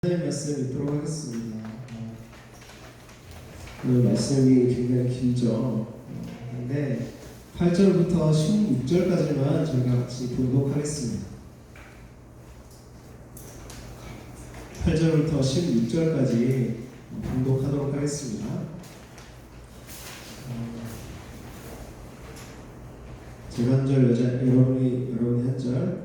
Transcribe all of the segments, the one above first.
하나님 말씀 읽도록 하겠습니다. 오늘 말씀이 굉장히 길죠. 근데 8절부터 16절까지만 저희가 같이 봉독하겠습니다. 8절부터 16절까지 봉독하도록 하겠습니다. 제가 한 절, 여러분이 한 절.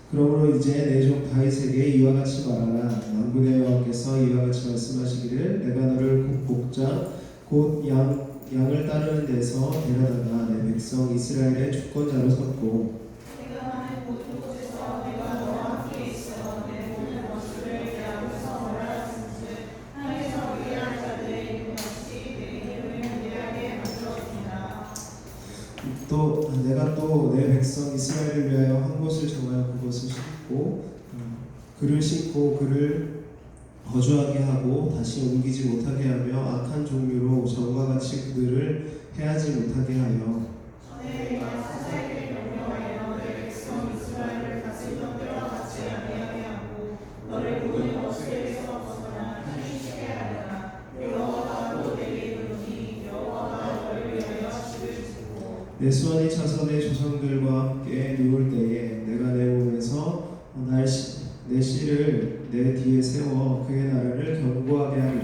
그러므로 이제 내 종 다윗에게 이와 같이 말하라. 만군의 여호와께서 이와 같이 말씀하시기를 내가 너를 목자 곧 양을 따르는 데서 데려다가 내 백성 이스라엘의 주권자로 삼고 내가 나의 모든 곳에서 내가 너와 함께 있어 내 모든 것들을 내 앞에서 멸하였은즉 땅에서 위대한 자들의 이름 없이 내 이름을 위대하게 만들었습니다. 또 내가 또 내 백성 이스라엘을 위하여 한 곳을 정하여 그곳을 심고 그를 거주하게 하고 다시 옮기지 못하게 하며 악한 종류로 전과 같이 그들을 해하지 못하게 하여 전에 내가 사사에게 명령하여 내 백성 이스라엘을 다스리던 때와 같이 아니하게 하고 너를 모든 것에서 벗어나 힘있게 하리라. 여호와가 또 내게 이르노니 여호와가 너를 위하여 집을 짓고 내 수완이 차서 내 조상들과 함께 누울 때에 내가 내 몸에서 내 씨를 내 뒤에 세워 그의 나라를 견고하게 하리라.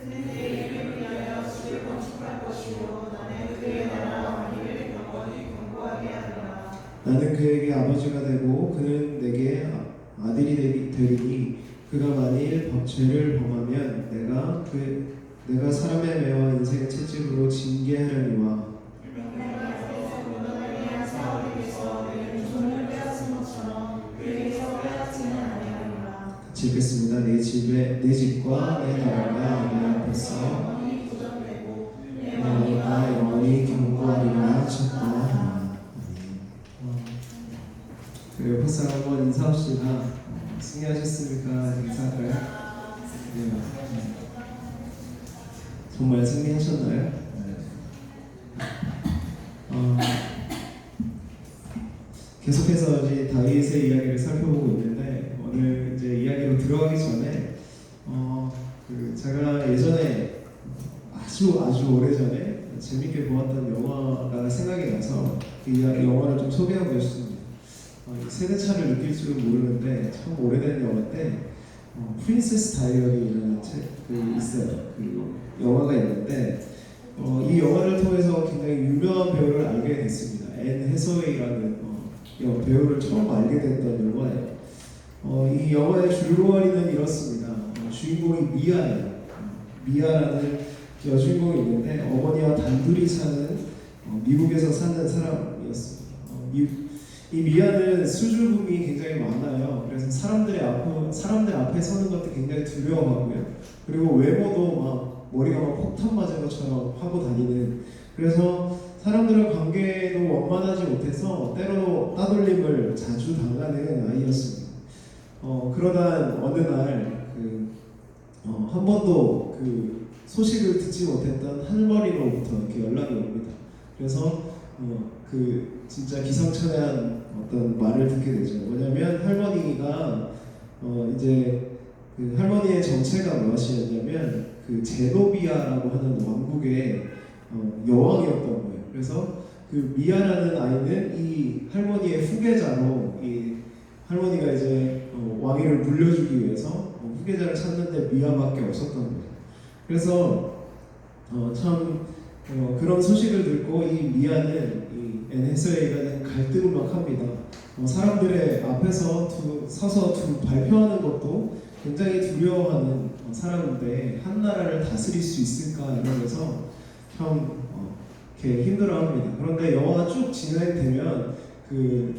그는 내 이름을 위하여 집을 건축할 것이요 나는 그의 나라와 왕위를 영원히 견고하게 하리라. 나는 그에게 아버지가 되고 그는 내게 아들이 되리니 그가 만일 죄를 범하면 내가 사람의 매와 인생의 채찍으로 징계하려니와 읽겠습니다. 내 집과 내 나라가 내 앞에서 너희가 영원히 견고하리라 쳤다. 그리고 패스 한번 인사합시다. 승리하셨습니까? 인사할까요? 네. 정말 승리하셨나요? 네. 계속해서 이제 다윗의 이야기를 살펴보고 있는데 오늘 이제 이야기로 들어가기 전에 제가 예전에 아주 오래전에 재밌게 보았던 영화가 생각이 나서 그 영화를 좀 소개하고 싶습니다. 세대차를 느낄 줄은 모르는데 참 오래된 영화인데 프린세스 다이어리라는 책이 있어요. 그 영화가 있는데 이 영화를 통해서 굉장히 유명한 배우를 알게 됐습니다. 앤 해서웨이라는 배우를 처음 알게 됐던 영화예요. 이 영화의 줄거리는 이렇습니다. 주인공이 미아예요. 미아라는 여주인공이 있는데 어머니와 단둘이 사는 미국에서 사는 사람이었습니다. 이 미아는 수줍음이 굉장히 많아요. 그래서 사람들 앞에 서는 것도 굉장히 두려워하고요. 그리고 외모도 막 머리가 막 폭탄 맞은 것처럼 하고 다니는. 그래서 사람들과 관계도 원만하지 못해서 때로 따돌림을 자주 당하는 아이였습니다. 그러다 어느 날 한 번도 그 소식을 듣지 못했던 할머니로부터 이렇게 연락이 옵니다. 그래서 진짜 기상천외한 어떤 말을 듣게 되죠. 뭐냐면 할머니가 이제 그 할머니의 정체가 무엇이었냐면 그 제노비아라고 하는 왕국의 여왕이었던 거예요. 그래서 그 미아라는 아이는 이 할머니의 후계자로 이 할머니가 이제 왕위를 물려주기 위해서 후계자를 찾는데 미아밖에 없었던 거예요. 그래서 그런 소식을 듣고 이 미아는 앤 해서웨이가 갈등을 막 합니다. 사람들의 앞에서 서서 발표하는 것도 굉장히 두려워하는 사람인데 한 나라를 다스릴 수 있을까 이러면서 참 이렇게 힘들어합니다. 그런데 영화가 쭉 진행되면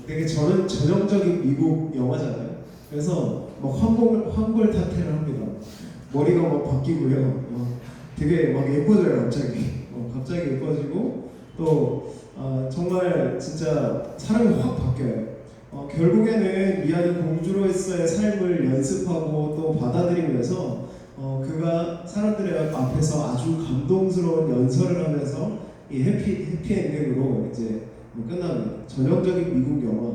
되게 전형적인 미국 영화잖아요. 그래서 막 환골탈태를 합니다. 머리가 막 바뀌고요. 되게 막 예뻐져요. 갑자기 예뻐지고 또 정말 진짜 사람이 확 바뀌어요. 결국에는 미아는 공주로서의 삶을 연습하고 또 받아들이면서 그가 사람들의 앞에서 아주 감동스러운 연설을 하면서 이 해피 엔딩으로 이제 끝납니다. 전형적인 미국 영화.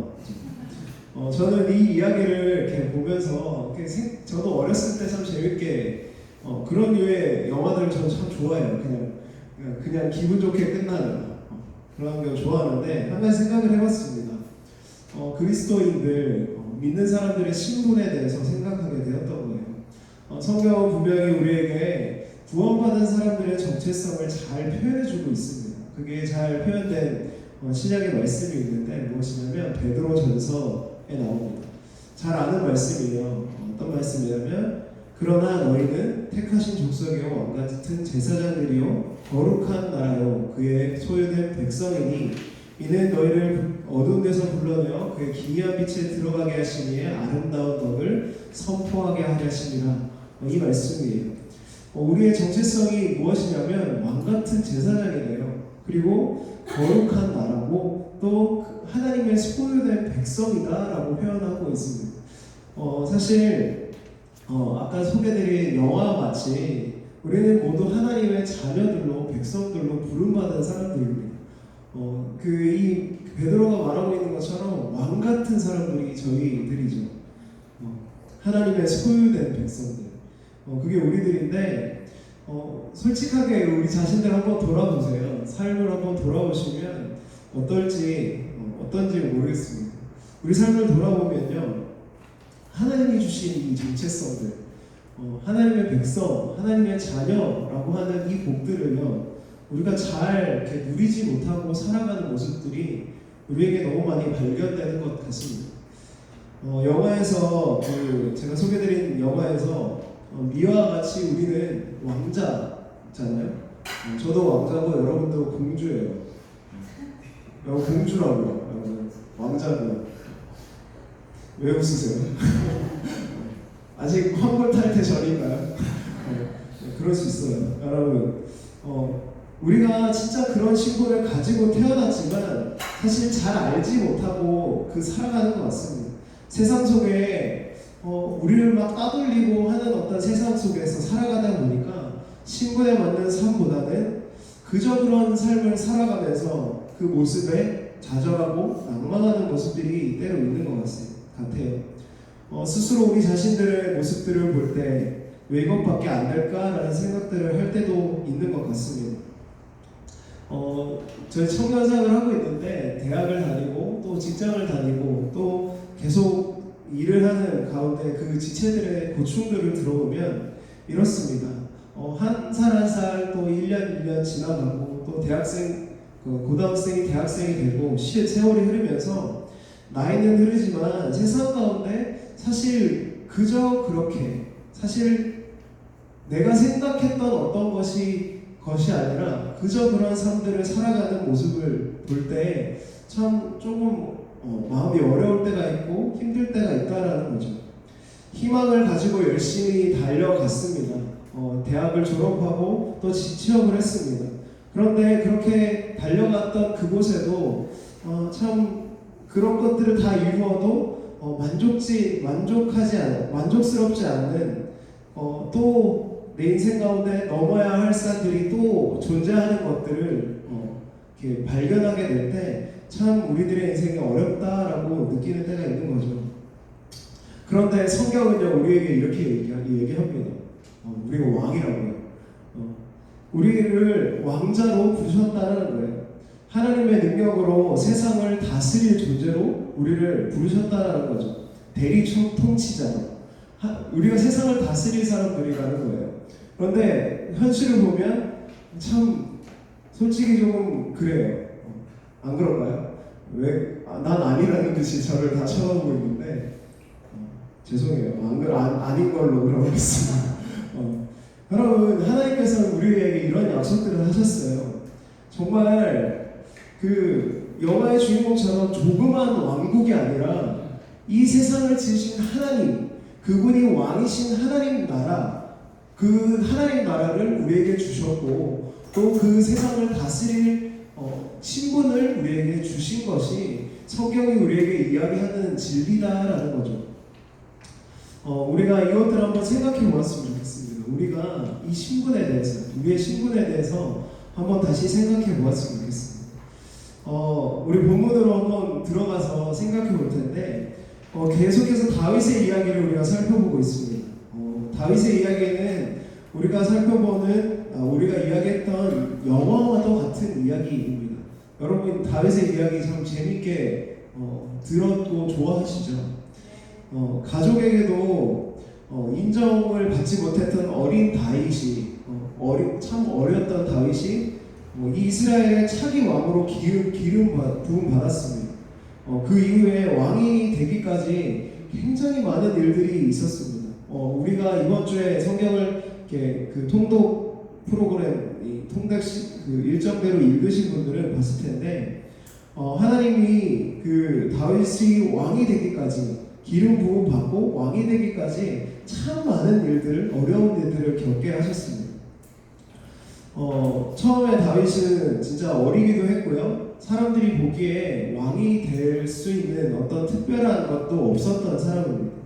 저는 이 이야기를 이렇게 보면서 저도 어렸을 때 참 재밌게 그런 류의 영화들을 저는 참 좋아해요. 그냥 기분 좋게 끝나는 그런 거 좋아하는데 한 가지 생각을 해봤습니다. 그리스도인들 믿는 사람들의 신분에 대해서 생각하게 되었던 거예요. 성경은 분명히 우리에게 구원받은 사람들의 정체성을 잘 표현해주고 있습니다. 그게 잘 표현된 신약의 말씀이 있는데 무엇이냐면 베드로전서에 나옵니다. 잘 아는 말씀이에요. 어떤 말씀이냐면 그러나 너희는 택하신 족속이요 왕 같은 제사장들이요 거룩한 나라요 그의 소유된 백성이니 이는 너희를 어두운 데서 불러내어 그의 기이한 빛에 들어가게 하시니에 아름다운 덕을 선포하게 하려심이라. 이 말씀이에요. 우리의 정체성이 무엇이냐면 왕 같은 제사장이래요. 그리고 거룩한 나라고 또 하나님의 소유된 백성이다라고 표현하고 있습니다. 사실 아까 소개드린 영화와 같이 우리는 모두 하나님의 자녀들로 백성들로 부름받은 사람들입니다. 이 베드로가 말하고 있는 것처럼 왕 같은 사람들이 저희들이죠. 하나님의 소유된 백성들. 그게 우리들인데 솔직하게 우리 자신들 한번 돌아보세요. 삶을 한번 돌아보시면 어떤지 모르겠습니다. 우리 삶을 돌아보면요, 하나님이 주신 이 정체성들, 하나님의 백성, 하나님의 자녀라고 하는 이 복들을요, 우리가 잘 이렇게 누리지 못하고 살아가는 모습들이 우리에게 너무 많이 발견되는 것 같습니다. 영화에서 제가 소개드린 영화에서 미와 같이 우리는 왕자잖아요. 저도 왕자고 여러분도 공주예요. 공주라고요. 왕자고요. 왜 웃으세요? 아직 황홀 탈퇴 전인가요? 그럴 수 있어요. 여러분, 우리가 진짜 그런 신분을 가지고 태어났지만 사실 잘 알지 못하고 살아가는 것 같습니다. 세상 속에 우리를 막 따돌리고 하는 어떤 세상 속에서 살아가다 보니까 신분에 맞는 삶보다는 그저 그런 삶을 살아가면서 그 모습에 좌절하고 낭망하는 모습들이 때로 있는 것 같아요. 스스로 우리 자신들의 모습들을 볼 때 왜 이것밖에 안 될까라는 생각들을 할 때도 있는 것 같습니다. 저희 청년생활을 하고 있는데 대학을 다니고 또 직장을 다니고 또 계속 일을 하는 가운데 그 지체들의 고충들을 들어보면 이렇습니다. 한 살 한 살 또 1년 1년 지나가고 또 고등학생이 대학생이 되고 세월이 흐르면서 나이는 흐르지만 세상 가운데 사실 그저 그렇게 사실 내가 생각했던 어떤 것이 아니라 그저 그런 삶들을 살아가는 모습을 볼 때 참 조금 마음이 어려울 때가 있고 힘들 때가 있다라는 거죠. 희망을 가지고 열심히 달려갔습니다. 대학을 졸업하고 또 취업을 했습니다. 그런데 그렇게 달려갔던 그곳에도 참 그런 것들을 다 이루어도 만족스럽지 않는 또 내 인생 가운데 넘어야 할 산들이 또 존재하는 것들을 이렇게 발견하게 될 때 참 우리들의 인생이 어렵다라고 느끼는 때가 있는 거죠. 그런데 성경은요 우리에게 이렇게 얘기합니다. 우리가 왕이라고요. 우리를 왕자로 부르셨다는 거예요. 하나님의 능력으로 세상을 다스릴 존재로 우리를 부르셨다는 거죠. 대리 통치자로. 우리가 세상을 다스릴 사람들이라는 거예요. 그런데 현실을 보면 참 솔직히 조금 그래요. 안 그런가요? 난 아니라는 듯이 저를 다 쳐다보고 있는데 죄송해요. 아닌 걸로 그러겠습니다. 여러분, 하나님께서는 우리에게 이런 약속들을 하셨어요. 정말 영화의 주인공처럼 조그만 왕국이 아니라 이 세상을 지으신 하나님, 그분이 왕이신 하나님 나라, 그 하나님 나라를 우리에게 주셨고 또 그 세상을 다스릴 신분을 우리에게 주신 것이 성경이 우리에게 이야기하는 진리다라는 거죠. 우리가 이것들을 한번 생각해 보았으면 좋겠습니다. 우리가 이 신분에 대해서, 우리의 신분에 대해서 한번 다시 생각해 보았으면 좋겠습니다. 우리 본문으로 한번 들어가서 생각해 볼 텐데 계속해서 다윗의 이야기를 우리가 살펴보고 있습니다. 다윗의 이야기는 우리가 살펴보는 우리가 이야기했던 영화와도 같은 이야기입니다. 여러분 다윗의 이야기 참 재밌게 들었고 좋아하시죠? 가족에게도 인정을 받지 못했던 어린 다윗이 참 어렸던 다윗이 이 이스라엘의 차기 왕으로 기름 부음 받았습니다. 그 이후에 왕이 되기까지 굉장히 많은 일들이 있었습니다. 우리가 이번 주에 성경을 이렇게 그 통독 프로그램 통독 그 일정대로 읽으신 분들은 봤을 텐데 하나님이 그 다윗이 왕이 되기까지 기름 부음 받고 왕이 되기까지 참 많은 일들, 어려운 일들을 겪게 하셨습니다. 처음에 다윗은 진짜 어리기도 했고요. 사람들이 보기에 왕이 될 수 있는 어떤 특별한 것도 없었던 사람입니다.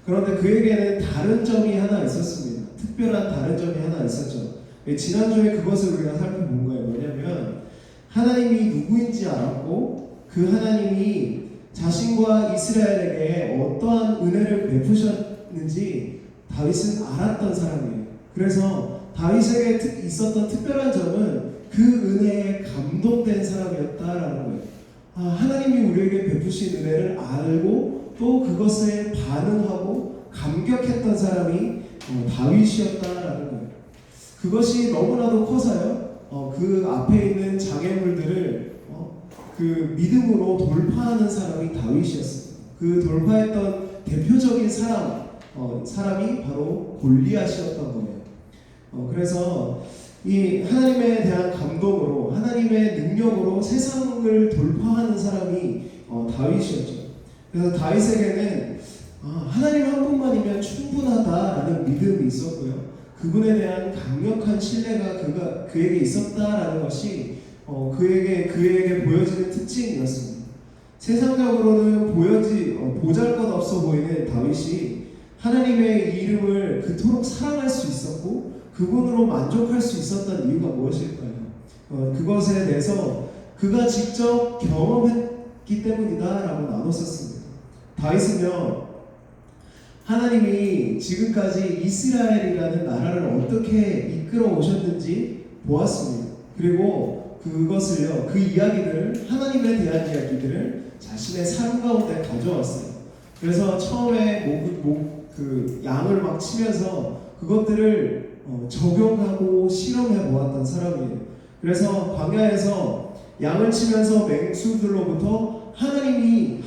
그런데 그에게는 다른 점이 하나 있었습니다. 특별한 다른 점이 하나 있었죠. 지난주에 그것을 우리가 살펴본 거예요. 뭐냐면 하나님이 누구인지 알았고 그 하나님이 자신과 이스라엘에게 어떠한 은혜를 베푸셨는지 다윗은 알았던 사람이에요. 그래서 다윗에게 있었던 특별한 점은 그 은혜에 감동된 사람이었다라는 거예요. 하나님이 우리에게 베푸신 은혜를 알고 또 그것에 반응하고 감격했던 사람이 다윗이었다라는 거예요. 그것이 너무나도 커서요. 그 앞에 있는 장애물들을 그 믿음으로 돌파하는 사람이 다윗이었습니다. 그 돌파했던 대표적인 사람이 바로 골리앗이었던 거예요. 그래서 이 하나님에 대한 감동으로 하나님의 능력으로 세상을 돌파하는 사람이 다윗이었죠. 그래서 다윗에게는 하나님 한 분만이면 충분하다라는 믿음이 있었고요. 그분에 대한 강력한 신뢰가 그에게 있었다라는 것이 그에게 보여지는 특징이었습니다. 세상적으로는 보잘것없어 보이는 다윗이 하나님의 이름을 그토록 사랑할 수 있었고 그분으로 만족할 수 있었던 이유가 무엇일까요? 그것에 대해서 그가 직접 경험했기 때문이다라고 나눴었습니다. 다윗은요, 하나님이 지금까지 이스라엘이라는 나라를 어떻게 이끌어 오셨는지 보았습니다. 그리고 그것을요, 그 이야기들을, 하나님에 대한 이야기들을 자신의 삶 가운데 가져왔어요. 그래서 처음에 그 양을 막 치면서 그것들을 적용하고 실험해 보았던 사람이에요. 그래서 광야에서 양을 치면서 맹수들로부터 하나님이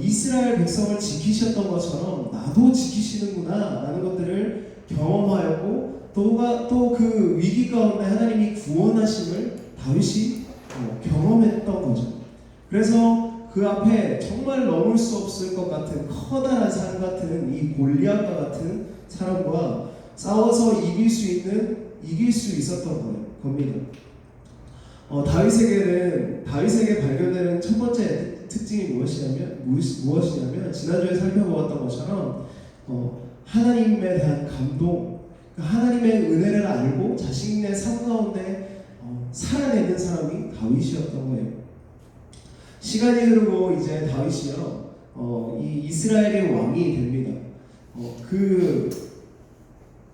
이스라엘 백성을 지키셨던 것처럼 나도 지키시는구나 라는 것들을 경험하였고 또 그 위기 가운데 하나님이 구원하심을 다윗이 경험했던 거죠. 그래서 그 앞에 정말 넘을 수 없을 것 같은 커다란 산 같은 이 골리앗과 같은 사람과 싸워서 이길 수 있었던 겁니다. 다윗에게 발견되는 첫 번째 특징이 무엇이냐면 지난주에 살펴보았던 것처럼 하나님에 대한 감동, 하나님의 은혜를 알고 자신의 삶 가운데 살아내는 사람이 다윗이었던 거예요. 시간이 흐르고 이제 다윗이요 이 이스라엘의 왕이 됩니다.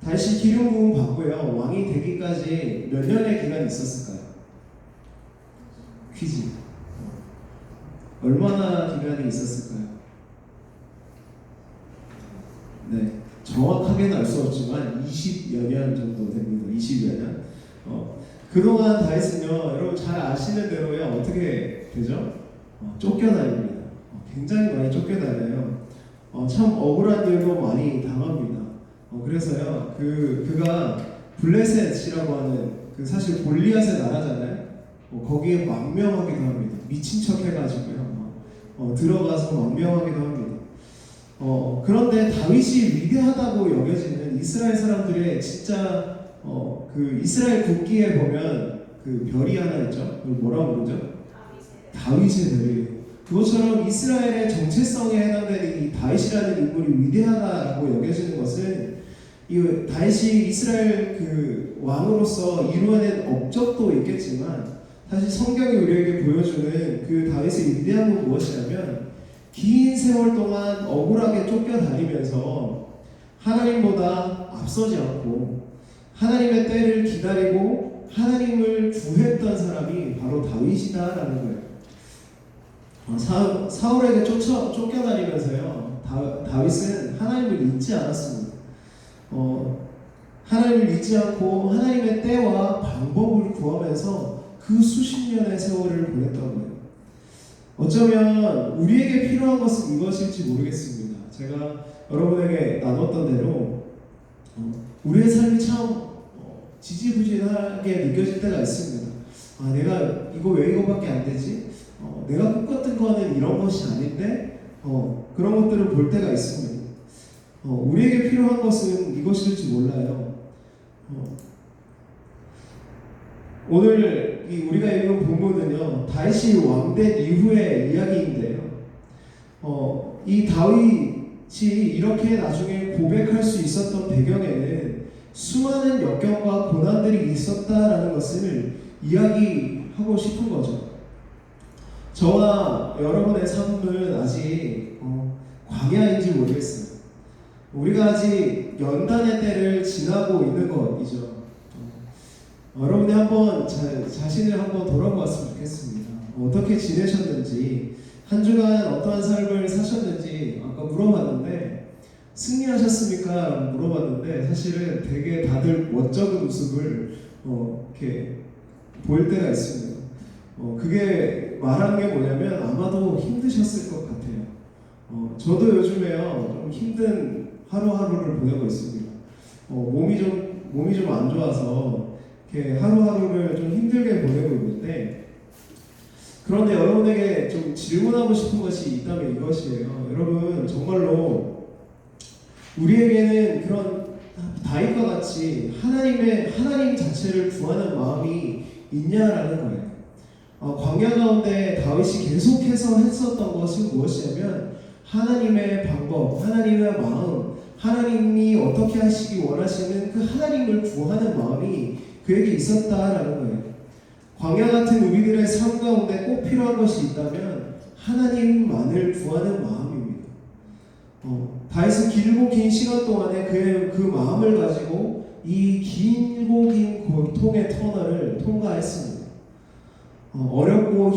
다시 기름 부음 받고요 왕이 되기까지 몇 년의 기간이 있었을까요? 퀴즈. 얼마나 기간이 있었을까요? 네, 정확하게는 알 수 없지만 20여 년 정도 됩니다. 20여 년. 그동안 다윗은요, 여러분 잘 아시는 대로요 어떻게 되죠? 쫓겨다닙니다. 굉장히 많이 쫓겨다녀요. 참 억울한 일도 많이 당합니다. 그래서요, 그가 블레셋이라고 하는 사실 골리앗의 나라잖아요. 거기에 망명하기도 합니다. 미친 척 해가지고요. 들어가서 망명하기도 합니다. 그런데 다윗이 위대하다고 여겨지는 이스라엘 사람들의 진짜 그 이스라엘 국기에 보면 그 별이 하나 있죠. 그걸 뭐라고 부르죠? 다윗의 별이에요. 그것처럼 이스라엘의 정체성에 해당되는 이 다윗이라는 인물이 위대하다고 여겨지는 것은 이 다윗이 이스라엘 그 왕으로서 이루어낸 업적도 있겠지만 사실 성경이 우리에게 보여주는 그 다윗의 위대한 건 무엇이냐면 긴 세월 동안 억울하게 쫓겨다니면서 하나님보다 앞서지 않고 하나님의 때를 기다리고 하나님을 구했던 사람이 바로 다윗이다라는 거예요. 사울에게 쫓겨다니면서요, 다윗은 하나님을 잊지 않았습니다. 하나님을 잊지 않고 하나님의 때와 방법을 구하면서 그 수십 년의 세월을 보냈던 거예요. 어쩌면 우리에게 필요한 것은 이것일지 모르겠습니다. 제가 여러분에게 나눴던 대로 우리의 삶이 참 지지부진하게 느껴질 때가 있습니다. 내가 왜 이거밖에 안 되지? 내가 꿈꿨던 거는 이런 것이 아닌데 그런 것들을 볼 때가 있습니다. 우리에게 필요한 것은 이것일지 몰라요. 오늘 우리가 읽은 본문은요, 다윗이 왕된 이후의 이야기인데요. 이 다윗이 이렇게 나중에 고백할 수 있었던 배경에는 수많은 역경과 고난들이 있었다라는 것을 이야기하고 싶은 거죠. 저와 여러분의 삶은 아직 광야인지 모르겠어요. 우리가 아직 연단의 때를 지나고 있는 것이죠. 여러분이 한번 자신을 한번 돌아보았으면 좋겠습니다. 어떻게 지내셨는지, 한 주간 어떠한 삶을 사셨는지 아까 물어봤는데, 승리하셨습니까? 물어봤는데 사실은 되게 다들 멋쩍은 모습을 이렇게 보일 때가 있습니다. 그게 말하는 게 뭐냐면 아마도 힘드셨을 것 같아요. 저도 요즘에요 좀 힘든 하루하루를 보내고 있습니다. 몸이 좀 안 좋아서 이렇게 하루하루를 좀 힘들게 보내고 있는데, 그런데 여러분에게 좀 질문하고 싶은 것이 있다면 이것이에요. 여러분, 정말로 우리에게는 그런 다윗과 같이 하나님 자체를 구하는 마음이 있냐라는 거예요. 광야 가운데 다윗이 계속해서 했었던 것은 무엇이냐면 하나님의 방법, 하나님의 마음, 하나님이 어떻게 하시기 원하시는 그 하나님을 구하는 마음이 그에게 있었다라는 거예요. 광야 같은 우리들의 삶 가운데 꼭 필요한 것이 있다면 하나님만을 구하는 마음입니다. 다윗은 길고 긴 시간 동안에 그 마음을 가지고 이 길고 긴 고통의 터널을 통과했습니다. 어렵고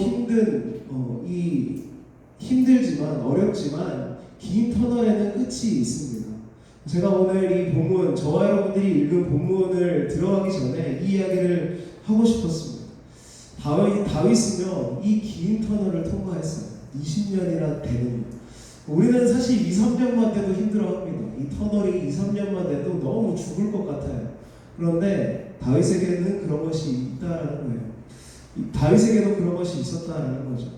힘들지만 어렵지만 긴 터널에는 끝이 있습니다. 제가 오늘 이 본문, 저와 여러분들이 읽은 본문을 들어가기 전에 이 이야기를 하고 싶었습니다. 다윗은요, 이 긴 터널을 통과했어요. 20년이나 되는. 우리는 사실 2-3년만 돼도 힘들어합니다. 이 터널이 2-3년만 돼도 너무 죽을 것 같아요. 그런데 다윗에게는 그런 것이 있다라는 거예요. 다윗에게도 그런 것이 있었다라는 거죠.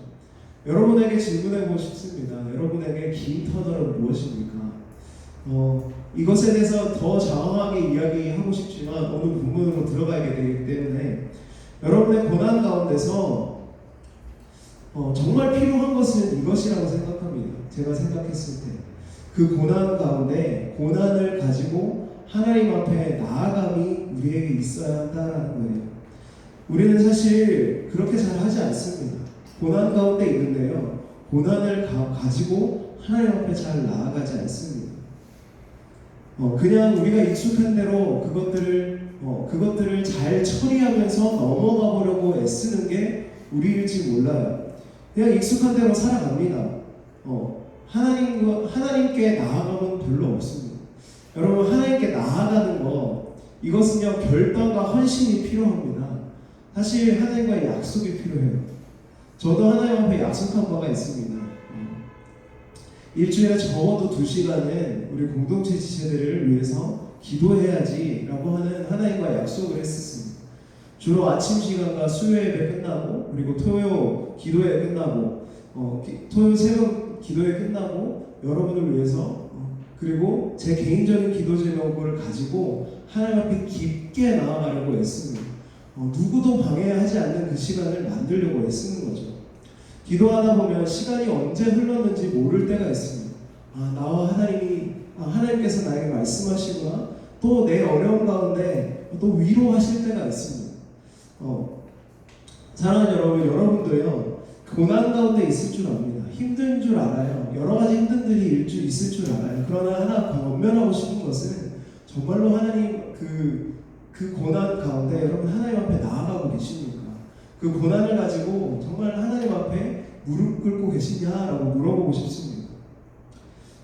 여러분에게 질문해보고 싶습니다. 여러분에게 긴 터널은 무엇입니까? 이것에 대해서 더 장황하게 이야기하고 싶지만 오늘 본문으로 들어가야 되기 때문에 여러분의 고난 가운데서 정말 필요한 것은 이것이라고 생각합니다. 제가 생각했을 때 그 고난 가운데 고난을 가지고 하나님 앞에 나아감이 우리에게 있어야 한다는 거예요. 우리는 사실 그렇게 잘 하지 않습니다. 고난 가운데 있는데요, 고난을 가지고 하나님 앞에 잘 나아가지 않습니다. 그냥 우리가 익숙한 대로 그것들을 잘 처리하면서 넘어가 보려고 애쓰는 게 우리일지 몰라요. 그냥 익숙한 대로 살아갑니다. 하나님께 나아가면 별로 없습니다. 여러분, 하나님께 나아가는 거, 이것은요 결단과 헌신이 필요합니다. 사실 하나님과의 약속이 필요해요. 저도 하나님 앞에 약속한 바가 있습니다. 일주일에 적어도 2시간은 우리 공동체 지체들을 위해서 기도해야지 라고 하는 하나님과 약속을 했었습니다. 주로 아침 시간과 수요 예배 끝나고, 그리고 토요 기도회 끝나고, 토요 새벽 기도회 끝나고 여러분을 위해서, 그리고 제 개인적인 기도 제목을 가지고 하나님 앞에 깊게 나아가려고 애씁니다. 누구도 방해하지 않는 그 시간을 만들려고 애쓰는 거죠. 기도하다 보면 시간이 언제 흘렀는지 모를 때가 있습니다. 나와 하나님께서 나에게 말씀하시거나 또 내 어려움 가운데 또 위로하실 때가 있습니다. 사랑하는 여러분, 여러분도요 고난 가운데 있을 줄 압니다. 힘든 줄 알아요. 여러 가지 힘든들이 있을 줄 알아요. 그러나 하나 권면하고 싶은 것은 정말로 하나님 그 고난 가운데 여러분 하나님 앞에 나아가고 계십니까? 그 고난을 가지고 정말 하나님 앞에 무릎 꿇고 계시냐라고 물어보고 싶습니다.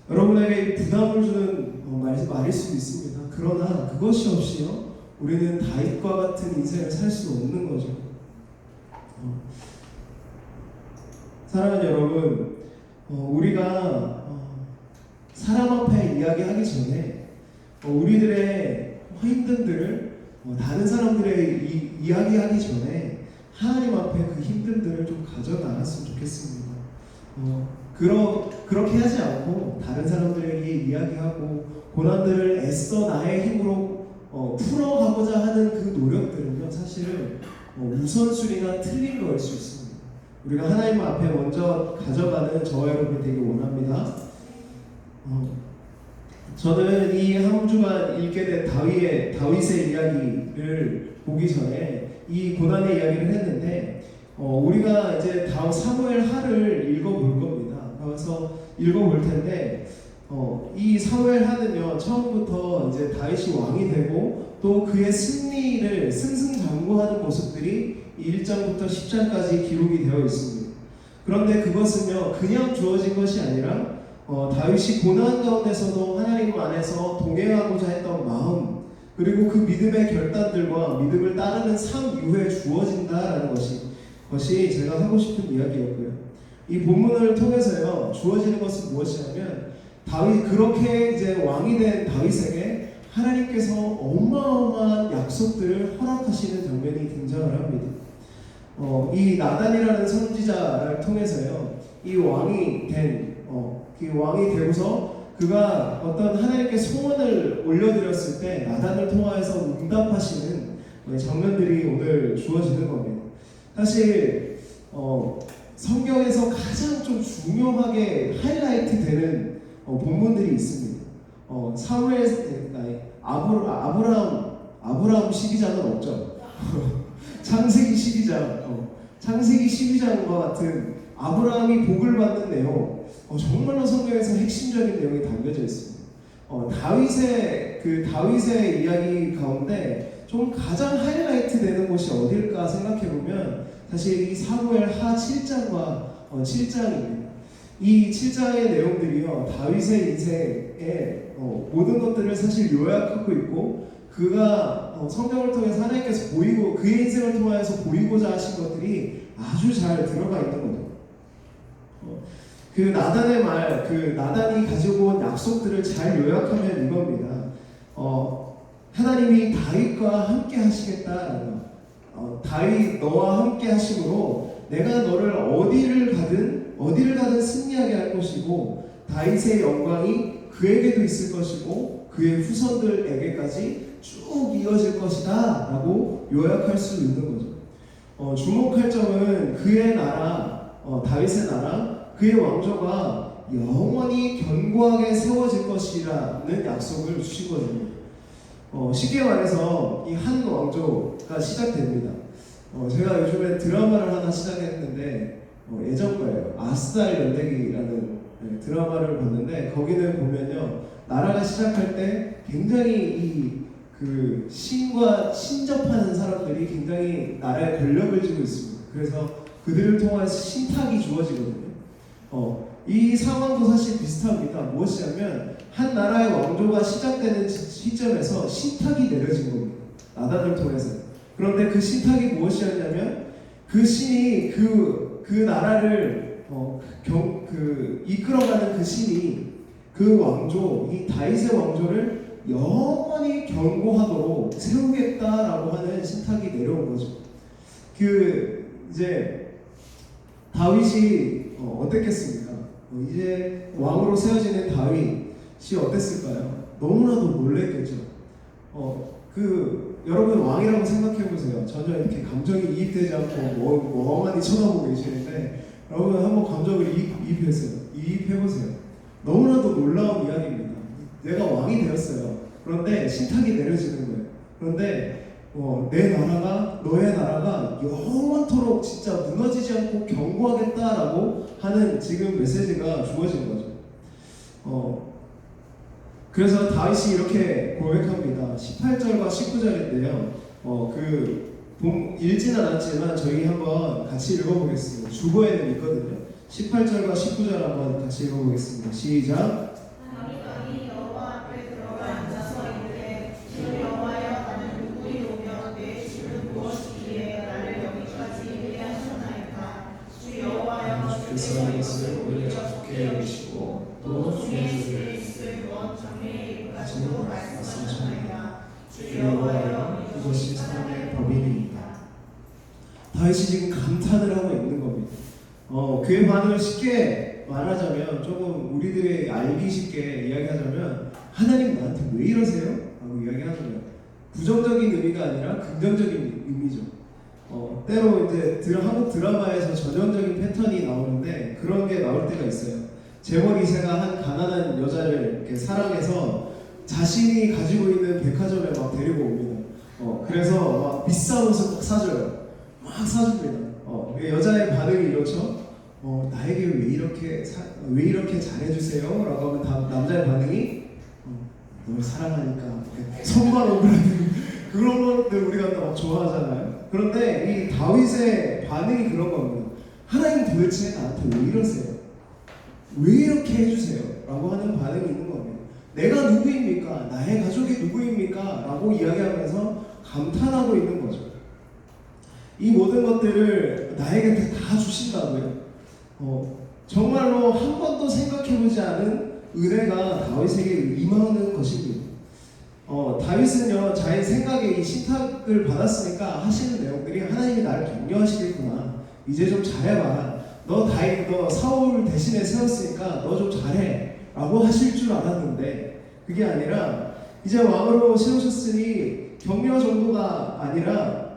여러분에게 부담을 주는 말일 수도 있습니다. 그러나 그것이 없이요 우리는 다윗과 같은 인생을 살 수 없는 거죠. 사랑하는 여러분, 우리가 사람 앞에 이야기하기 전에 우리들의 힘듦들을 다른 사람들의 이야기하기 전에 하나님 앞에 그 힘듦들을 좀 가져나갔으면 좋겠습니다. 그렇게 하지 않고 다른 사람들에게 이야기하고 고난들을 애써 나의 힘으로 풀어가고자 하는 그 노력들은요 사실은 우선순위가 틀린 거일 수 있습니다. 우리가 하나님 앞에 먼저 가져가는 저와 여러분이 되길 원합니다. 저는 이 한 주간 읽게 된 다윗의 이야기를 보기 전에 이 고난의 이야기를 했는데 우리가 이제 다음 사무엘 하를 읽어볼 겁니다. 그래서 읽어볼 텐데 이 사무엘 하는요 처음부터 이제 다윗이 왕이 되고 또 그의 승리를 승승장구하는 모습들이 1장부터 10장까지 기록이 되어 있습니다. 그런데 그것은요 그냥 주어진 것이 아니라 다윗이 고난 가운데서도 하나님 안에서 동행하고자 했던 마음 그리고 그 믿음의 결단들과 믿음을 따르는 삶 이후에 주어진다라는 것이 제가 하고 싶은 이야기였고요. 이 본문을 통해서요 주어지는 것은 무엇이냐면 다윗 그렇게 이제 왕이 된 다윗에게 하나님께서 어마어마한 약속들을 허락하시는 장면이 등장을 합니다. 이 나단이라는 선지자를 통해서요 이 왕이 되고서 그가 어떤 하나님께 소원을 올려드렸을 때 나단을 통하여서 응답하시는 장면들이 오늘 주어지는 겁니다. 사실 성경에서 가장 좀 중요하게 하이라이트 되는 본문들이 있습니다. 아브라함 12장은 없죠. 창세기 12장과 같은 아브라함이 복을 받는 내용, 정말로 성경에서 핵심적인 내용이 담겨져 있습니다. 다윗의 이야기 가운데 좀 가장 하이라이트 되는 곳이 어딜까 생각해 보면 사실 이 사무엘 하 7장과 7장입니다. 이 7장의 내용들이요 다윗의 인생의 모든 것들을 사실 요약하고 있고 그가 성경을 통해서 하나님께서 보이고 그의 인생을 통해서 보이고자 하신 것들이 아주 잘 들어가 있는 거죠. 그 나단이 가지고 온 약속들을 잘 요약하면 이겁니다. 하나님이 다윗과 함께 하시겠다라는 거. 다윗 너와 함께 하심으로 내가 너를 어디를 가든 승리하게 할 것이고 다윗의 영광이 그에게도 있을 것이고 그의 후손들에게까지 쭉 이어질 것이다 라고 요약할 수 있는 거죠. 주목할 점은 그의 나라, 다윗의 나라, 그의 왕조가 영원히 견고하게 세워질 것이라는 약속을 주신 거거든요. 쉽게 말해서 이 한 왕조가 시작됩니다. 제가 요즘에 드라마를 하나 시작했는데 예전 거예요. 아스달 연대기라는 드라마를 봤는데 거기는 보면요 나라가 시작할 때 굉장히 그 신과 신접하는 사람들이 굉장히 나라의 권력을 쥐고 있습니다. 그래서 그들을 통해서 신탁이 주어지거든요. 이 상황도 사실 비슷합니다. 무엇이냐면 한 나라의 왕조가 시작되는 시점에서 신탁이 내려진 겁니다. 나단을 통해서. 그런데 그 신탁이 무엇이었냐면 그 신이 그 나라를 이끌어가는 그 신이 그 왕조, 이 다윗의 왕조를 영원히 견고하도록 세우겠다라고 하는 신탁이 내려온 거죠. 이제 다윗이 어땠겠습니까? 이제 왕으로 세워지는 다윗이 어땠을까요? 너무나도 놀랬겠죠. 여러분 왕이라고 생각해 보세요. 전혀 이렇게 감정이 이입되지 않고 멍하니 쳐다보고 계시는데 여러분 한번 감정을 이입해 보세요. 너무나도 놀라운 이야기입니다. 내가 왕이 되었어요. 그런데 신탁이 내려지는 거예요. 그런데 내 나라가 너의 나라가 영원토록 진짜 무너지지 않고 견고하겠다라고 하는 지금 메시지가 주어진 거죠. 그래서 다윗이 이렇게 고백합니다. 18절과 19절인데요. 읽지는 않았지만 저희 한번 같이 읽어보겠습니다. 주보에는 있거든요. 18절과 19절 한번 같이 읽어보겠습니다. 시작. 다윗이 여호와 앞에 들어가 앉아서 이르되 주 여호와여 나는 누구이오며 내 집은 무엇이기에 나를 여기까지 이르게 하셨나이까. 주 여호와여 주께서 이것을 우리가 좋게 여기시고 또 중에 주의 있을 원 장래에 이르기까지도 말씀하셨나이다. 주 여호와여 이것이 사람의 법이니이다. 다윗이 지금 감탄을 하고 있는 겁니다. 그의 반응을 쉽게 말하자면, 조금 우리들이 알기 쉽게 이야기하자면, 하나님 나한테 왜 이러세요? 라고 이야기하는 거예요. 부정적인 의미가 아니라 긍정적인 의미죠. 때로 이제 한국 드라마에서 전형적인 패턴이 나오는데 그런 게 나올 때가 있어요. 재벌 2세가 한 가난한 여자를 이렇게 사랑해서 자신이 가지고 있는 백화점에 막 데리고 옵니다. 그래서 막 비싼 옷을 막 사줘요. 막 사줍니다. 여자의 반응이 이렇죠. 나에게 왜 이렇게 잘해주세요? 라고 하면 남자의 반응이 널 사랑하니까 손만 오그라드는 그런 것들 우리가 막 좋아하잖아요. 그런데 이 다윗의 반응이 그런 겁니다. 하나님 도대체 나한테 왜 이러세요? 왜 이렇게 해주세요? 라고 하는 반응이 있는 겁니다. 내가 누구입니까? 나의 가족이 누구입니까? 라고 이야기하면서 감탄하고 있는 거죠. 이 모든 것들을 나에게 다 주신다고요? 정말로 한 번도 생각해보지 않은 은혜가 다윗에게 임하는 것입니다. 다윗은요, 자기 생각에 이 신탁을 받았으니까 하시는 내용들이 하나님이 나를 격려하시겠구나. 이제 좀 잘해봐라. 너 사울 대신에 세웠으니까 너 좀 잘해. 라고 하실 줄 알았는데 그게 아니라 이제 왕으로 세우셨으니 격려 정도가 아니라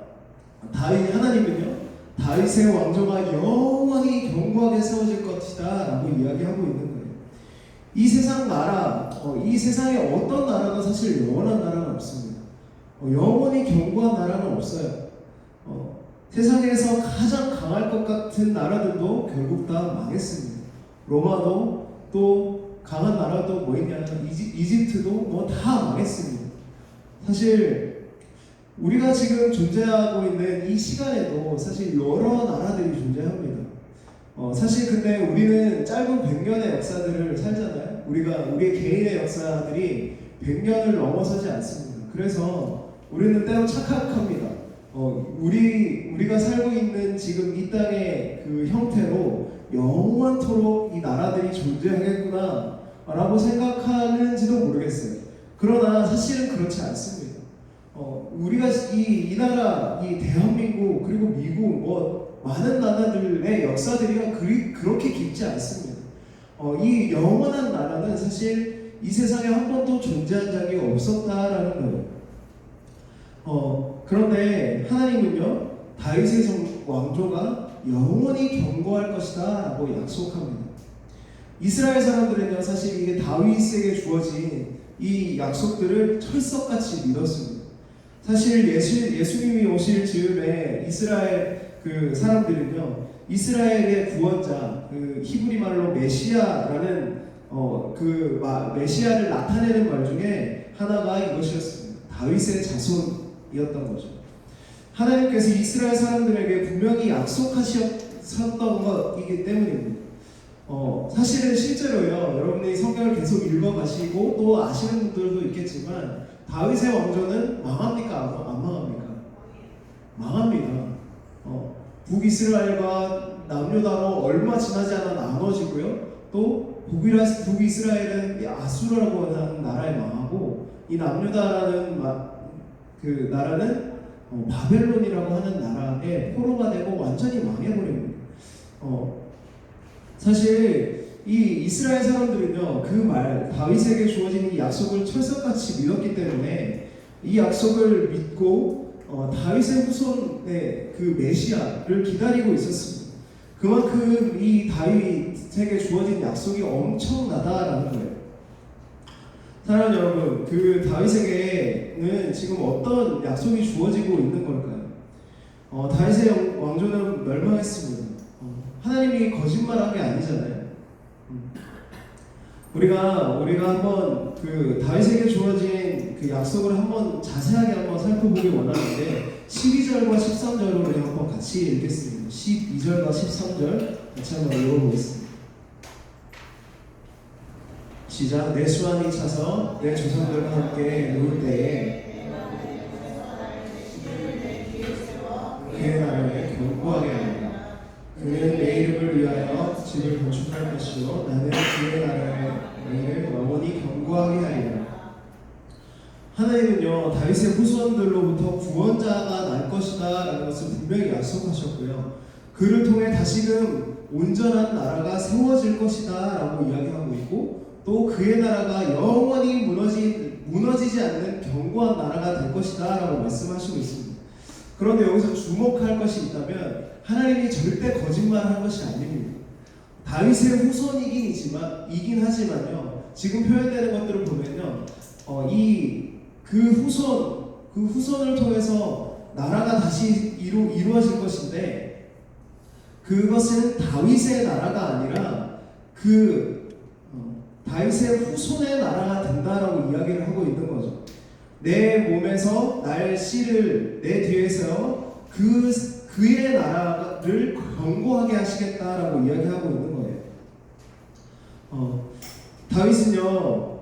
하나님은요, 다윗의 왕조가 영원히 견고하게 세워질 것이다 라고 이야기하고 있는 거예요. 이 세상 나라, 이 세상에 어떤 나라가 사실 영원한 나라는 없습니다. 영원히 견고한 나라는 없어요. 세상에서 가장 강할 것 같은 나라들도 결국 다 망했습니다. 로마도, 또 강한 나라도 뭐 있냐, 이집트도 뭐 다 망했습니다. 사실 우리가 지금 존재하고 있는 이 시간에도 사실 여러 나라들이 존재합니다. 사실 근데 우리는 짧은 100년의 역사들을 살잖아요. 우리의 개인의 역사들이 100년을 넘어서지 않습니다. 그래서 우리는 때로 착각합니다. 우리가 살고 있는 지금 이 땅의 그 형태로 영원토록 이 나라들이 존재하겠구나 라고 생각하는지도 모르겠어요. 그러나 사실은 그렇지 않습니다. 우리가 이 나라, 이 대한민국, 그리고 미국, 뭐 많은 나라들의 역사들이 그렇게 깊지 않습니다. 이 영원한 나라는 사실 이 세상에 한 번도 존재한 적이 없었다라는 거예요. 그런데 하나님은요, 다윗의 왕조가 영원히 견고할 것이다 라고 약속합니다. 이스라엘 사람들은요, 사실 이게 다윗에게 주어진 이 약속들을 철석같이 믿었습니다. 사실 예수님이 오실 즈음에 이스라엘 그 사람들은요, 이스라엘의 구원자, 그 히브리 말로 메시아라는 메시아를 나타내는 말 중에 하나가 이것이었습니다. 다윗의 자손이었던 거죠. 하나님께서 이스라엘 사람들에게 분명히 약속하셨던 것이기 때문입니다. 사실은 실제로요, 여러분이 성경을 계속 읽어가시고 또 아시는 분들도 있겠지만 다윗의 왕조는 망합니까? 안 망합니까? 망합니다. 북이스라엘과 남유다로 얼마 지나지 않아 나눠지고요. 또 북이스라엘은 아수르라고 하는 나라에 망하고, 이 남유다라는 그 나라는 바벨론이라고 하는 나라에 포로가 되고 완전히 망해버립니다. 사실 이 이스라엘 사람들은요, 다윗에게 주어진 이 약속을 철석같이 믿었기 때문에 이 약속을 믿고 다윗의 후손의 그 메시아를 기다리고 있었습니다. 그만큼 이 다윗에게 주어진 약속이 엄청나다라는 거예요. 사랑하는 여러분, 그 다윗에게는 지금 어떤 약속이 주어지고 있는 걸까요? 다윗의 왕조는 멸망했습니다. 하나님이 거짓말한 게 아니잖아요. 우리가 한번 그 다윗에게 주어진 그 약속을 한번 자세하게 한번 살펴보기 원하는데 12절과 13절을 우리 한번 같이 읽겠습니다. 12절과 13절 같이 한번 읽어보겠습니다. 시작. 내 수완이 차서 내 조상들과 함께 누울 때에 그의 나라를 견고하게 하리라. 그는 내 이름을 위하여 집을 건축할 것이요 나는 그의 나라를 영원히 견고하게 하리라. 하나님은요 다윗의 후손들로부터 구원자가 날 것이다 라는 것을 분명히 약속하셨고요, 그를 통해 다시금 온전한 나라가 세워질 것이다 라고 이야기하고 있고, 또 그의 나라가 영원히 무너지지 않는 견고한 나라가 될 것이다 라고 말씀하시고 있습니다. 그런데 여기서 주목할 것이 있다면 하나님이 절대 거짓말한 것이 아닙니다. 다윗의 후손이긴 하지만요, 지금 표현되는 것들을 보면요, 그 후손을 통해서 나라가 다시 이루어질 것인데, 그것은 다윗의 나라가 아니라 다윗의 후손의 나라가 된다라고 이야기를 하고 있는 거죠. 내 몸에서 날 씨를 내 뒤에서 그의 나라를 견고하게 하시겠다라고 이야기하고 있는 거예요. 다윗은요,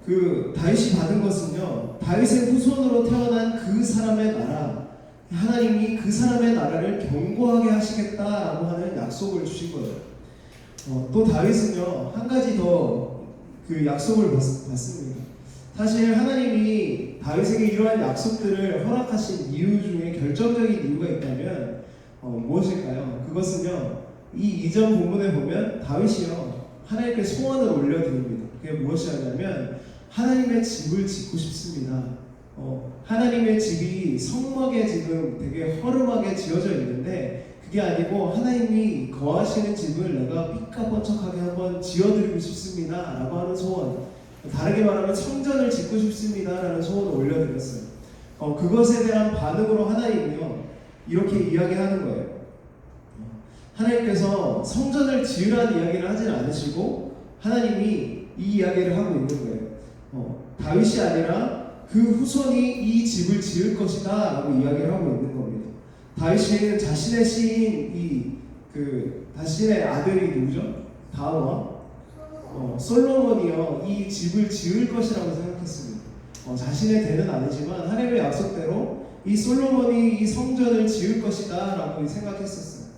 그 다윗이 받은 것은요, 다윗의 후손으로 태어난 그 사람의 나라, 하나님이 그 사람의 나라를 견고하게 하시겠다라고 하는 약속을 주신 거예요. 또 다윗은요 한 가지 더 그 약속을 받습니다. 사실 하나님이 다윗에게 이러한 약속들을 허락하신 이유 중에 결정적인 이유가 있다면 무엇일까요? 그것은요, 이 이전 본문에 보면 다윗이요 하나님께 소원을 올려드립니다. 그게 무엇이냐면 하나님의 집을 짓고 싶습니다. 하나님의 집이 성막에 지금 되게 허름하게 지어져 있는데 그게 아니고 하나님이 거하시는 집을 내가 삐까번쩍하게 한번 지어드리고 싶습니다 라고 하는 소원, 다르게 말하면 성전을 짓고 싶습니다 라는 소원을 올려드렸어요. 그것에 대한 반응으로 하나님이요 이렇게 이야기하는 거예요. 하나님께서 성전을 지으라는 이야기를 하진 않으시고 하나님이 이 이야기를 하고 있는 거예요. 다윗이 아니라 그 후손이 이 집을 지을 것이다 라고 이야기를 하고 있는 겁니다. 다윗은 자신의 시인 자신의 아들이 누구죠? 다음 왕 솔로몬이요 이 집을 지을 것이라고 생각했습니다. 자신의 대는 아니지만 하나님의 약속대로 이 솔로몬이 이 성전을 지을 것이다 라고 생각했었어요.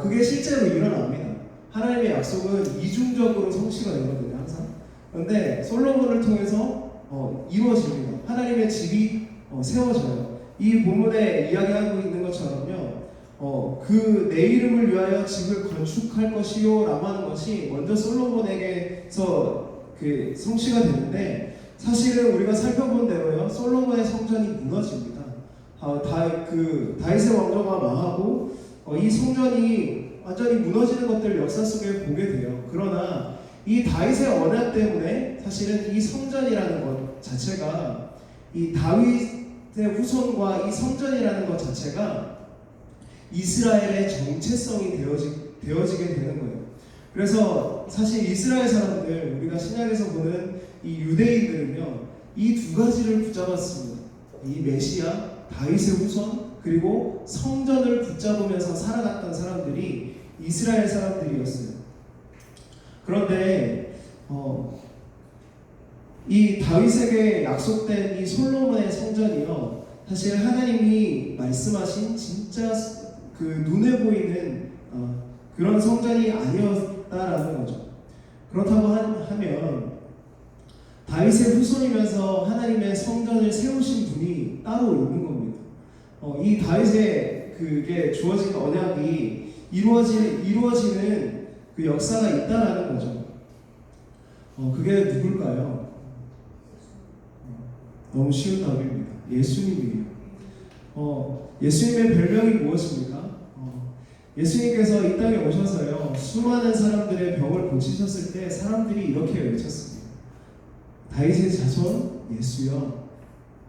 그게 실제로 일어납니다. 하나님의 약속은 이중적으로 성취가 되거든요 항상. 그런데 솔로몬을 통해서 이루어집니다. 하나님의 집이 세워져요. 이 본문에 이야기하고 있는 것처럼요, 내 이름을 위하여 집을 건축할 것이요 라고 하는 것이 먼저 솔로몬에게서 그 성취가 되는데, 사실은 우리가 살펴본 대로요 솔로몬의 성전이 무너집니다. 다윗의 왕조가 망하고 이 성전이 완전히 무너지는 것들을 역사 속에 보게 돼요. 그러나 이 다윗의 언약 때문에 사실은 이 성전이라는 것 자체가, 이 다윗의 후손과 이 성전이라는 것 자체가 이스라엘의 정체성이 되어지게 되는 거예요. 그래서 사실 이스라엘 사람들, 우리가 신약에서 보는 이 유대인들은요 이 두 가지를 붙잡았습니다. 이 메시아, 다윗의 후손, 그리고 성전을 붙잡으면서 살아갔던 사람들이 이스라엘 사람들이었어요. 그런데 이 다윗에게 약속된 이 솔로몬의 성전이요 사실 하나님이 말씀하신 진짜 그 눈에 보이는 그런 성전이 아니었다라는 거죠. 그렇다고 하면 다윗의 후손이면서 하나님의 성전을 세우신 분이 따로 있는 겁니다. 이 다윗의 그게 주어진 언약이 이루어지는 그 역사가 있다라는 거죠. 그게 누굴까요? 너무 쉬운 답입니다. 예수님이에요. 예수님의 별명이 무엇입니까? 예수님께서 이 땅에 오셔서요 수많은 사람들의 병을 고치셨을 때 사람들이 이렇게 외쳤습니다. 다윗의 자손 예수여.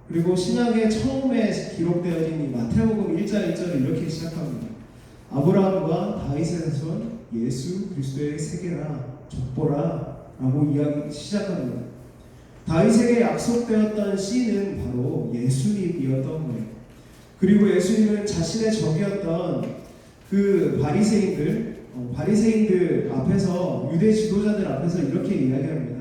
그리고 신약의 처음에 기록되어진 이 마태복음 1장 1절을 이렇게 시작합니다. 아브라함과 다윗의 자손 예수 그리스도의 세계라 족보라 라고 이야기 시작합니다. 다윗에게 약속되었던 씨는 바로 예수님이었던 거예요. 그리고 예수님은 자신의 적이었던 그 바리새인들 앞에서, 유대 지도자들 앞에서 이렇게 이야기합니다.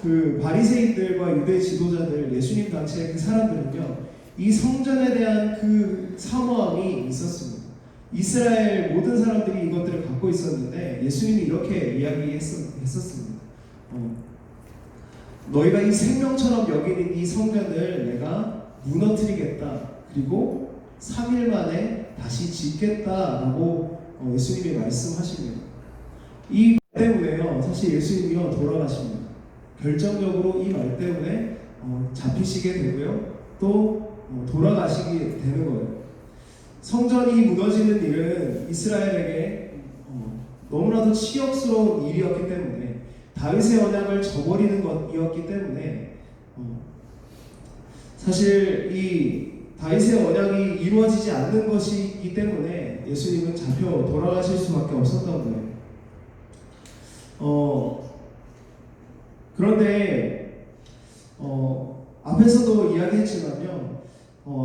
그 바리새인들과 유대 지도자들, 예수님 당시의 그 사람들은요, 이 성전에 대한 그 사모함이 있었습니다. 이스라엘 모든 사람들이 이것들을 갖고 있었는데 예수님이 이렇게 이야기했었습니다. 너희가 이 생명처럼 여기는 이 성전을 내가 무너뜨리겠다. 그리고 3일 만에 다시 짓겠다라고 예수님이 말씀하십니다. 이 말 때문에요. 사실 예수님이요 돌아가십니다. 결정적으로 이 말 때문에 잡히시게 되고요. 또 돌아가시게 되는 거예요. 성전이 무너지는 일은 이스라엘에게 너무나도 치욕스러운 일이었기 때문에, 다윗의 언약을 저버리는 것이었기 때문에, 사실 이 다윗의 언약이 이루어지지 않는 것이기 때문에 예수님은 잡혀 돌아가실 수밖에 없었던 거예요. 그런데 앞에서도 이야기했지만요,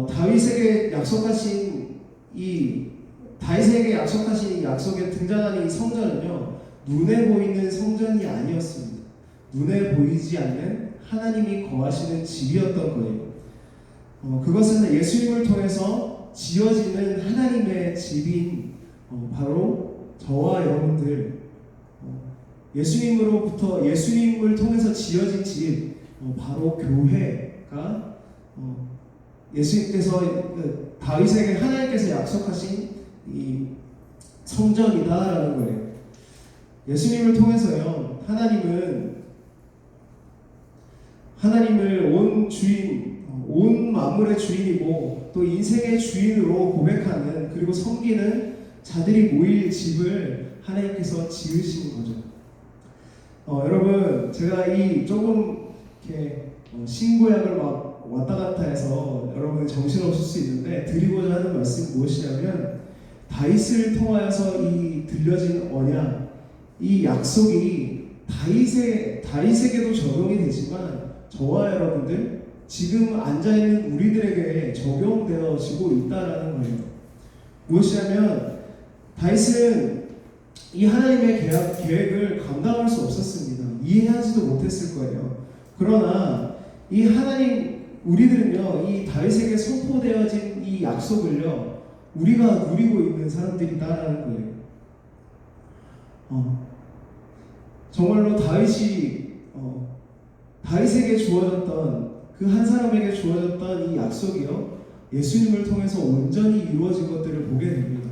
다윗에게 약속하신 이 약속에 등장하는 이 성전은요, 눈에 보이는 성전이 아니었습니다. 눈에 보이지 않는 하나님이 거하시는 집이었던 거예요. 그것은 예수님을 통해서 지어지는 하나님의 집인 바로 저와 여러분들, 예수님을 통해서 지어진 집, 바로 교회가 예수님께서 다윗에게 하나님께서 약속하신 이 성전이다라는 거예요. 예수님을 통해서요, 하나님을 온 만물의 주인이고 또 인생의 주인으로 고백하는, 그리고 섬기는 자들이 모일 집을 하나님께서 지으신 거죠. 여러분, 제가 이 조금 이렇게 신구약을 막 왔다 갔다 해서 여러분 정신없을 수 있는데, 드리고자 하는 말씀이 무엇이냐면, 다윗을 통하여서 이 들려진 언약, 이 약속이 다윗에게도 적용이 되지만 저와 여러분들, 지금 앉아있는 우리들에게 적용되어지고 있다라는 거예요. 무엇이냐면, 다윗은 이 하나님의 계획을 감당할 수 없었습니다. 이해하지도 못했을 거예요. 그러나 우리들은요, 이 다윗에게 선포되어진 이 약속을요, 우리가 누리고 있는 사람들이다라는 거예요. 정말로 다윗에게 주어졌던, 그 한 사람에게 주어졌던 이 약속이요, 예수님을 통해서 온전히 이루어진 것들을 보게 됩니다.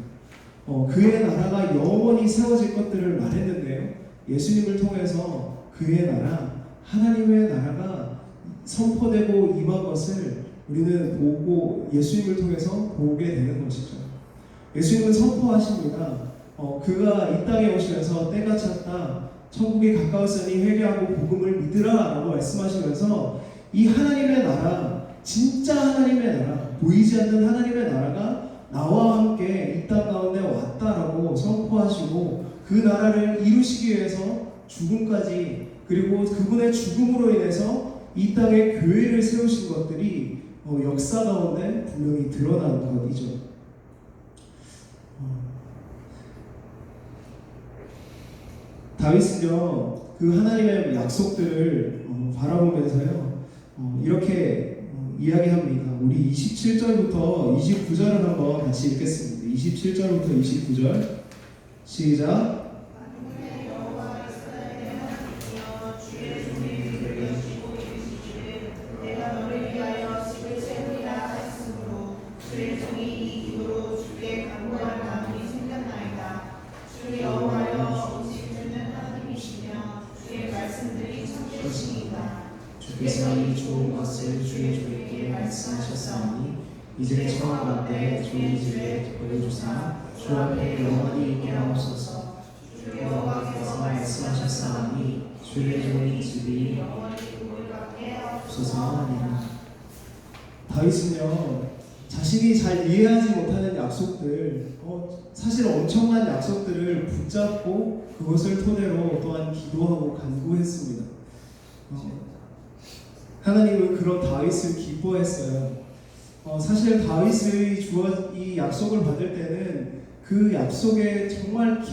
그의 나라가 영원히 세워질 것들을 말했는데요, 예수님을 통해서 그의 나라, 하나님의 나라가 선포되고 임한 것을 우리는 보고, 예수님을 통해서 보게 되는 것이죠. 예수님은 선포하십니다. 그가 이 땅에 오시면서 때가 찼다, 천국이 가까웠으니 회개하고 복음을 믿으라 라고 말씀하시면서, 이 하나님의 나라, 진짜 하나님의 나라, 보이지 않는 하나님의 나라가 나와 함께 이 땅 가운데 왔다라고 선포하시고, 그 나라를 이루시기 위해서 죽음까지, 그리고 그분의 죽음으로 인해서 이 땅에 교회를 세우신 것들이 역사 가운데 분명히 드러난 것이죠. 다윗은요, 그 하나님의 약속들을 바라보면서요, 이렇게 이야기합니다. 우리 27절부터 29절을 한번 같이 읽겠습니다. 27절부터 29절 시작. 주께서 이 좋은 것을 주의 종에게 말씀하셨사오니 이제 저와 가운데 주의 집에 보여주사 주 앞에 영원히 있게 하옵소서. 주 여호와께서 말씀하셨사오니 주의 종의 집이 영원히 우리 갖게 하옵소서. 소서하니라. 다윗은요 자신이 잘 이해하지 못하는 약속들, 사실 엄청난 약속들을 붙잡고 그것을 토대로 또한 기도하고 간구했습니다. 하나님은 그런 다윗을 기뻐했어요. 사실 다윗의 이 약속을 받을 때는 그 약속에 정말